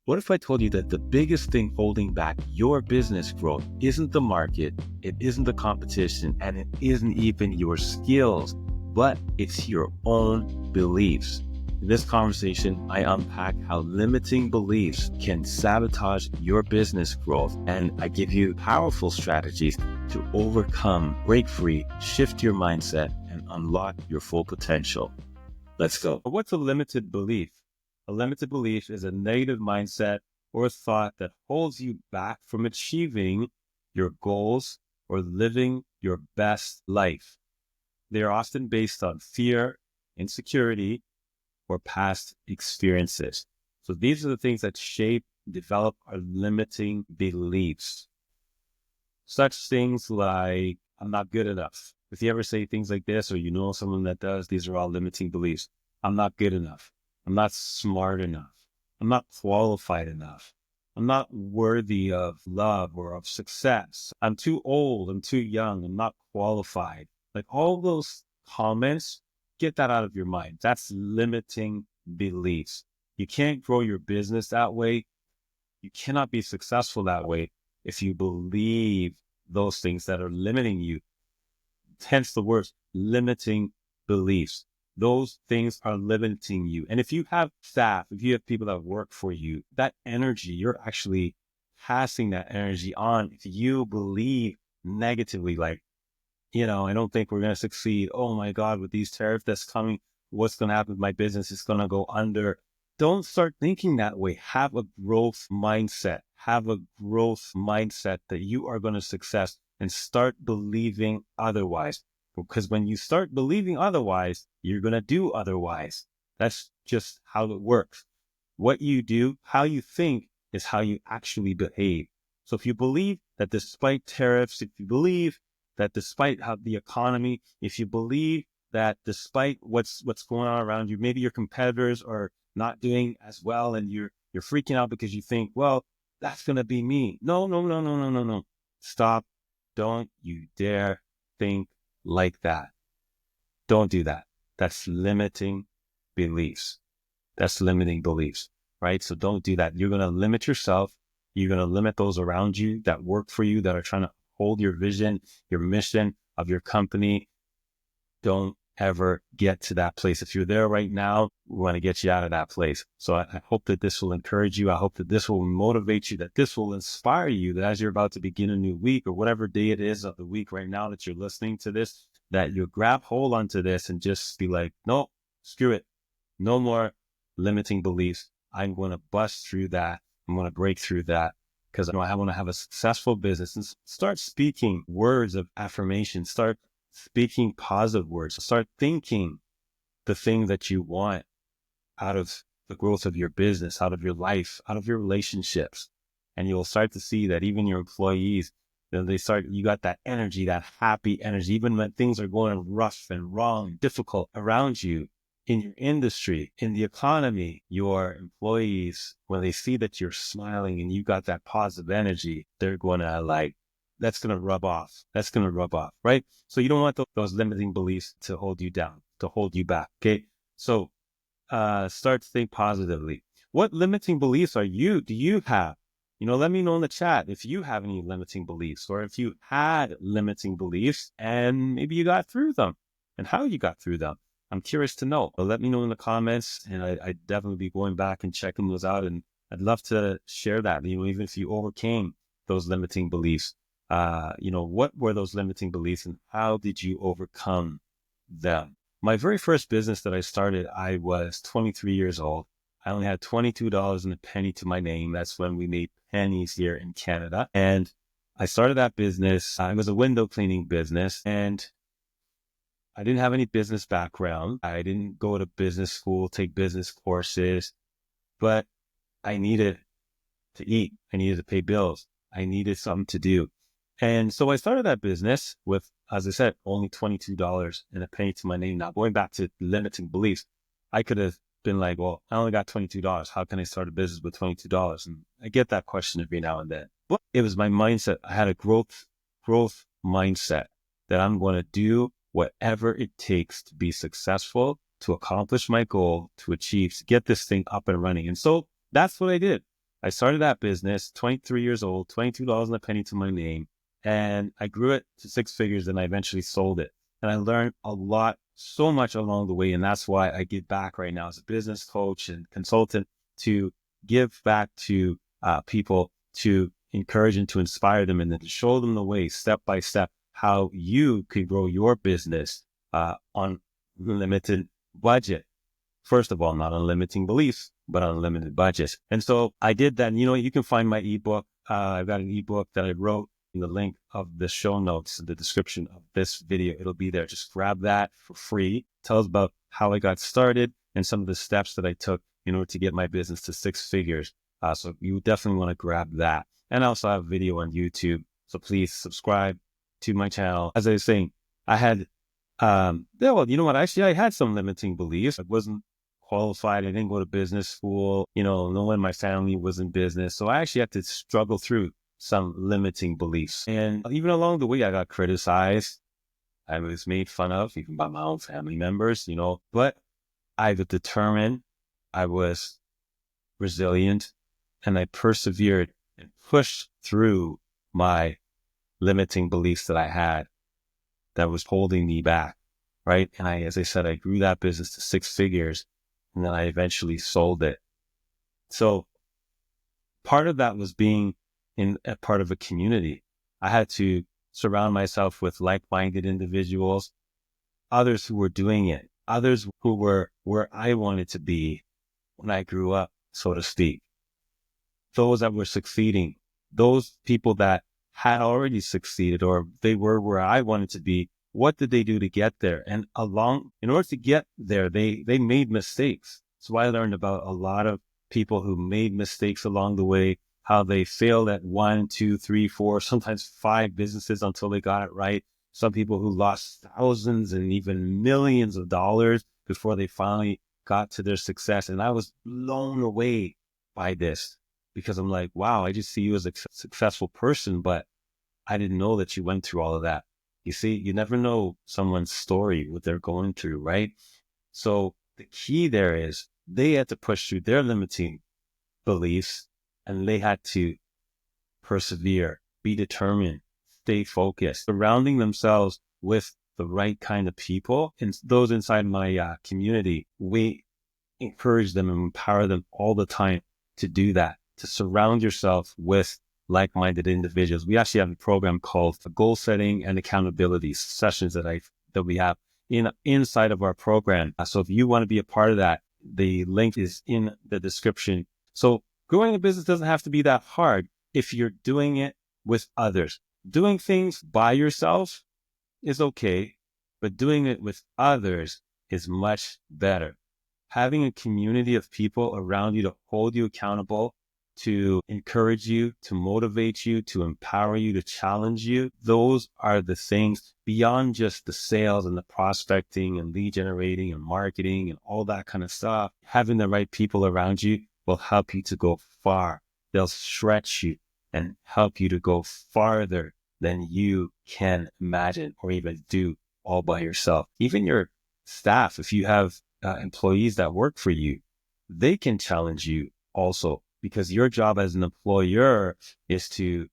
What if I told you that the biggest thing holding back your business growth isn't the market, it isn't the competition, and it isn't even your skills, but it's your own beliefs? In this conversation, I unpack how limiting beliefs can sabotage your business growth, and I give you powerful strategies to overcome, break free, shift your mindset, and unlock your full potential. Let's go. What's a limited belief? A limited belief is a negative mindset or thought that holds you back from achieving your goals or living your best life. They are often based on fear, insecurity, or past experiences. So these are the things that shape, develop our limiting beliefs. Such things like, I'm not good enough. If you ever say things like this, or you know someone that does, these are all limiting beliefs. I'm not good enough. I'm not smart enough. I'm not qualified enough. I'm not worthy of love or of success. I'm too old. I'm too young. I'm not qualified. Like all those comments, get that out of your mind. That's limiting beliefs. You can't grow your business that way. You cannot be successful that way if you believe those things that are limiting you. Hence the words limiting beliefs. Those things are limiting you. And if you have staff, if you have people that work for you, that energy, you're actually passing that energy on. If you believe negatively, like, I don't think we're going to succeed. Oh my God, with these tariffs that's coming, what's going to happen with my business? It's going to go under. Don't start thinking that way. Have a growth mindset. Have a growth mindset that you are going to success and start believing otherwise. Because when you start believing otherwise, you're going to do otherwise. That's just how it works. What you do, how you think is how you actually behave. So if you believe that despite tariffs, if you believe that despite how the economy, if you believe that despite what's going on around you, maybe your competitors are not doing as well and you're freaking out because you think, well, that's going to be me. No. Stop. Don't you dare think like that. Don't do that. That's limiting beliefs. That's limiting beliefs, right? So don't do that. You're going to limit yourself. You're going to limit those around you that work for you, that are trying to hold your vision, your mission of your company. Don't ever get to that place. If you're there right now, we want to get you out of that place. So I hope that this will encourage you. I hope that this will motivate you, that this will inspire you, that as you're about to begin a new week or whatever day it is of the week right now that you're listening to this, that you grab hold onto this and just be like, no, screw it. No more limiting beliefs. I'm going to bust through that. I'm going to break through that because I want to have a successful business, and start speaking words of affirmation. Start speaking positive words. Start thinking the thing that you want out of the growth of your business, out of your life, out of your relationships. And you'll start to see that even your employees, you got that energy, that happy energy, even when things are going rough and wrong, difficult around you. In your industry, in the economy, your employees, when they see that you're smiling and you got that positive energy, they're going to that's going to rub off. That's going to rub off, right? So you don't want those limiting beliefs to hold you down, to hold you back. Okay. So, start to think positively. What limiting beliefs do you have? Let me know in the chat if you have any limiting beliefs, or if you had limiting beliefs and maybe you got through them and how you got through them. I'm curious to know. Let me know in the comments, and I'd definitely be going back and checking those out. And I'd love to share that, even if you overcame those limiting beliefs. What were those limiting beliefs and how did you overcome them? My very first business that I started, I was 23 years old. I only had $22 and a penny to my name. That's when we made pennies here in Canada. And I started that business. It was a window cleaning business, and I didn't have any business background. I didn't go to business school, take business courses, but I needed to eat. I needed to pay bills. I needed something to do. And so I started that business with, as I said, only $22 and a penny to my name. Now, going back to limiting beliefs, I could have been like, well, I only got $22. How can I start a business with $22? And I get that question every now and then. But it was my mindset. I had a growth mindset that I'm going to do whatever it takes to be successful, to accomplish my goal, to get this thing up and running. And so that's what I did. I started that business, 23 years old, $22 and a penny to my name. And I grew it to six figures and I eventually sold it. And I learned a lot, so much along the way. And that's why I give back right now as a business coach and consultant to give back to people, to encourage and to inspire them, and then to show them the way step by step how you could grow your business on limited budget. First of all, not unlimiting beliefs, but unlimited budgets. And so I did that. And, you can find my ebook. I've got an ebook that I wrote in the link of the show notes, in the description of this video. It'll be there. Just grab that for free. Tell us about how I got started and some of the steps that I took in order to get my business to six figures. So you definitely want to grab that. And I also have a video on YouTube. So please subscribe to my channel. As I was saying, I had, well, you know what? Actually, I had some limiting beliefs. I wasn't qualified. I didn't go to business school. No one in my family was in business. So I actually had to struggle through some limiting beliefs. And even along the way, I got criticized. I was made fun of, even by my own family members, but I was determined. I was resilient, and I persevered and pushed through my limiting beliefs that I had that was holding me back, right? And as I said, I grew that business to six figures, and then I eventually sold it. So part of that was being in a part of a community. I had to surround myself with like-minded individuals, others who were doing it, others who were where I wanted to be when I grew up, so to speak. Those that were succeeding, those people that had already succeeded, or they were where I wanted to be. What did they do to get there? And in order to get there, they made mistakes. So I learned about a lot of people who made mistakes along the way, how they failed at 1, 2, 3, 4, sometimes 5 businesses until they got it right. Some people who lost thousands and even millions of dollars before they finally got to their success. And I was blown away by this, because I'm like, wow, I just see you as a successful person, but I didn't know that you went through all of that. You see, you never know someone's story, what they're going through, right? So the key there is they had to push through their limiting beliefs, and they had to persevere, be determined, stay focused, surrounding themselves with the right kind of people. And those inside my community, we encourage them and empower them all the time to do that, to surround yourself with like-minded individuals. We actually have a program called Goal Setting and Accountability sessions that we have inside of our program. So if you want to be a part of that, the link is in the description. So growing a business doesn't have to be that hard if you're doing it with others. Doing things by yourself is okay, but doing it with others is much better. Having a community of people around you to hold you accountable, to encourage you, to motivate you, to empower you, to challenge you. Those are the things beyond just the sales and the prospecting and lead generating and marketing and all that kind of stuff. Having the right people around you will help you to go far. They'll stretch you and help you to go farther than you can imagine or even do all by yourself. Even your staff, if you have employees that work for you, they can challenge you also, because your job as an employer is to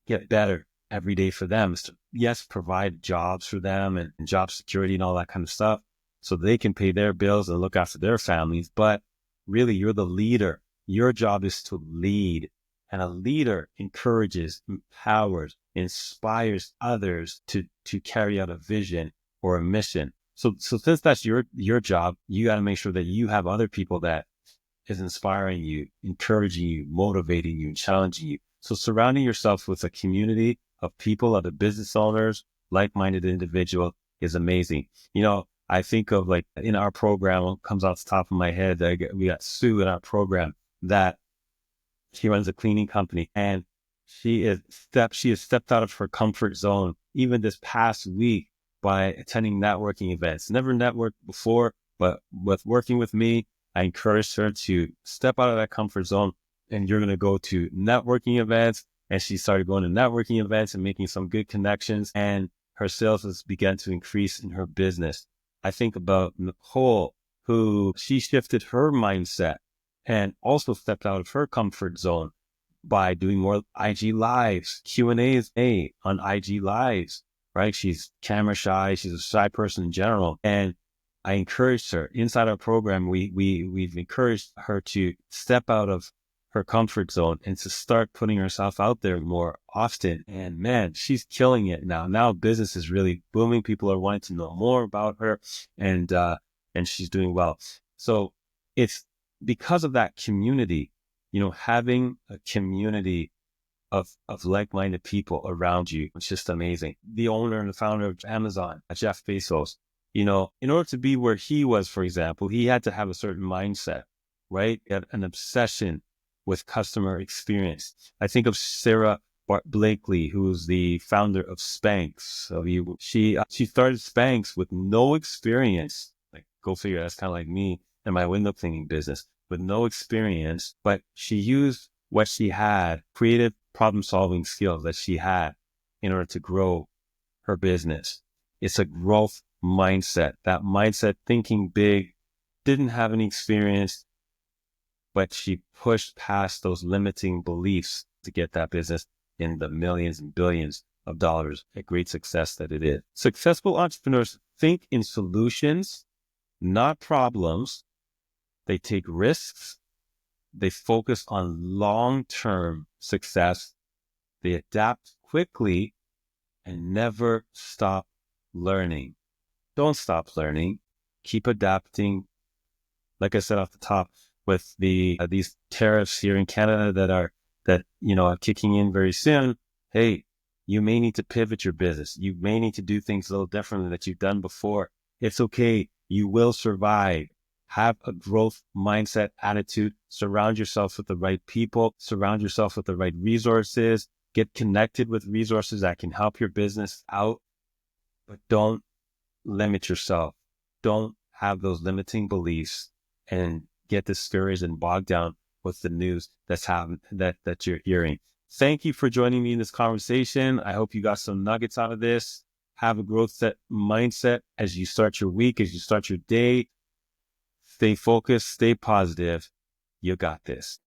get better every day for them, is to, yes, provide jobs for them and job security and all that kind of stuff so they can pay their bills and look after their families. But really, you're the leader. Your job is to lead. And a leader encourages, empowers, inspires others to carry out a vision or a mission. So since that's your job, you got to make sure that you have other people that is inspiring you, encouraging you, motivating you, and challenging you. So surrounding yourself with a community of people, other business owners, like-minded individuals is amazing. I think of, like, in our program, what comes off the top of my head, we got Sue in our program that she runs a cleaning company, and she has stepped out of her comfort zone even this past week by attending networking events. Never networked before, but with working with me, I encouraged her to step out of that comfort zone, and you're going to go to networking events. And she started going to networking events and making some good connections, and her sales has begun to increase in her business. I think about Nicole, who she shifted her mindset and also stepped out of her comfort zone by doing more IG lives, Q&As on IG lives, right? She's camera shy. She's a shy person in general. And I encouraged her inside our program. We've encouraged her to step out of her comfort zone and to start putting herself out there more often. And man, she's killing it now. Now business is really booming. People are wanting to know more about her, and she's doing well. So it's because of that community, having a community of like-minded people around you. It's just amazing. The owner and the founder of Amazon, Jeff Bezos, in order to be where he was, for example, he had to have a certain mindset, right? He had an obsession with customer experience. I think of Sarah Blakely, who's the founder of Spanx. So she started Spanx with no experience. Like, go figure. That's kind of like me and my window cleaning business, with no experience, but she used what she had, creative problem-solving skills that she had, in order to grow her business. It's a growth mindset. That mindset, thinking big, didn't have any experience, but she pushed past those limiting beliefs to get that business in the millions and billions of dollars, a great success that it is. Successful entrepreneurs think in solutions, not problems. They take risks. They focus on long-term success. They adapt quickly and never stop learning. Don't stop learning. Keep adapting. Like I said off the top, with these tariffs here in Canada that are kicking in very soon. Hey, you may need to pivot your business. You may need to do things a little differently that you've done before. It's okay. You will survive. Have a growth mindset attitude. Surround yourself with the right people. Surround yourself with the right resources. Get connected with resources that can help your business out. But don't limit yourself. Don't have those limiting beliefs and get discouraged and bogged down with the news that you're hearing. Thank you for joining me in this conversation. I hope you got some nuggets out of this. Have a growth mindset as you start your week, as you start your day. Stay focused, stay positive. You got this.